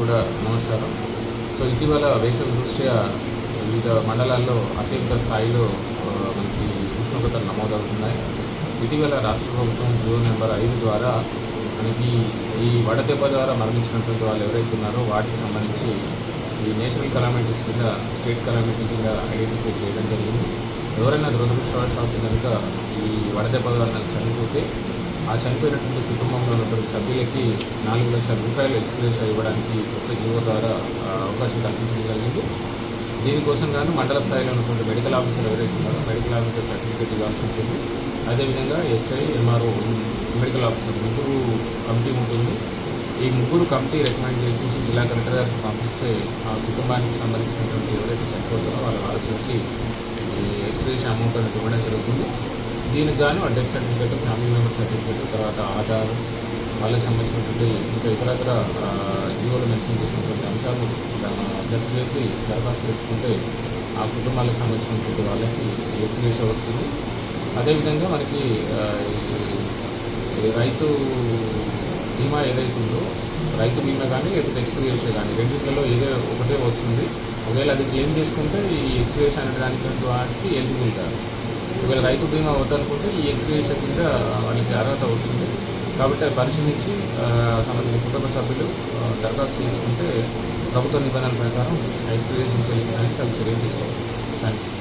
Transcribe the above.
కూడా నమస్కారం. సో ఇటీవల వేసవి దృష్ట్యా వివిధ మండలాల్లో అత్యధిక స్థాయిలో మనకి ఉష్ణోగ్రతలు నమోదవుతున్నాయి. ఇటీవల రాష్ట్ర ప్రభుత్వం జీవో నెంబర్ 5 ద్వారా మనకి ఈ వడదెబ్బ ద్వారా మరణించినటువంటి వాళ్ళు ఎవరైతే ఉన్నారో వాటికి సంబంధించి ఈ నేషనల్ కలామిటీస్ కింద స్టేట్ కలామిటీ కింద ఐడెంటిఫై చేయడం జరిగింది. ఎవరైనా దురదృష్టవశాత్తు కనుక ఈ వడదెబ్బ ద్వారా చనిపోతే ఆ చనిపోయినటువంటి కుటుంబంలో ఉన్నటువంటి సభ్యులకి 4 లక్షల రూపాయలు ఎక్స్‌గ్రేషియా ఇవ్వడానికి కొత్త జీవో ద్వారా అవకాశం కల్పించడం జరిగింది. దీనికోసం గాను మండల స్థాయిలో ఉన్నటువంటి మెడికల్ ఆఫీసర్ ఎవరైతే ఉన్నారో మెడికల్ ఆఫీసర్ సర్టిఫికేట్ ఇవ్వాల్సి ఉంటుంది. అదేవిధంగా ఎస్ఐ, ఎంఆర్ఓ, మెడికల్ ఆఫీసర్ ముగ్గురు కమిటీ ఉంటుంది. ఈ ముగ్గురు కమిటీ రికమెండ్ చేసేసి జిల్లా కలెక్టర్ గారికి పంపిస్తే ఆ కుటుంబానికి సంబంధించినటువంటి ఎవరైతే చనిపోతారో వాళ్ళ వారసులకి ఎక్స్‌గ్రేషియా అమౌంట్ అనేది ఇవ్వడం జరుగుతుంది. దీనికి గాను death certificate, family member certificate, తర్వాత ఆధార్, వాళ్ళకి సంబంధించినటువంటి ఇంకా ఇతరత్ర జీవోలు మెన్షన్ చేసినటువంటి అంశాలు జత చేసి దరఖాస్తు పెట్టుకుంటే ఆ కుటుంబాలకు సంబంధించినటువంటి వాళ్ళకి ఎక్స్‌గ్రేషియా వస్తుంది. అదేవిధంగా మనకి రైతు బీమా ఏదైతే ఉందో రైతు బీమా కానీ లేకపోతే ఎక్స్‌గ్రేషియా కానీ రెండింటిలో ఏదో ఒకటే వస్తుంది. ఒకవేళ అది క్లెయిమ్ చేసుకుంటే ఈ ఎక్స్‌గ్రేషియా అనే దానికి వాటికి ఎలిజిబుల్ కాదు. ఒకవేళ రైతు బీమా వద్దనుకుంటే ఈ ఎక్స్‌గ్రేషియా కింద వాళ్ళకి అర్హత వస్తుంది. కాబట్టి అది పరిశీలించి సంబంధించిన కుటుంబ సభ్యులు దరఖాస్తు చేసుకుంటే ప్రభుత్వ నిబంధనల ప్రకారం ఎక్స్‌గ్రేషియా చెల్లించడానికి తగు చర్యలు తీసుకోవాలి. Thank you.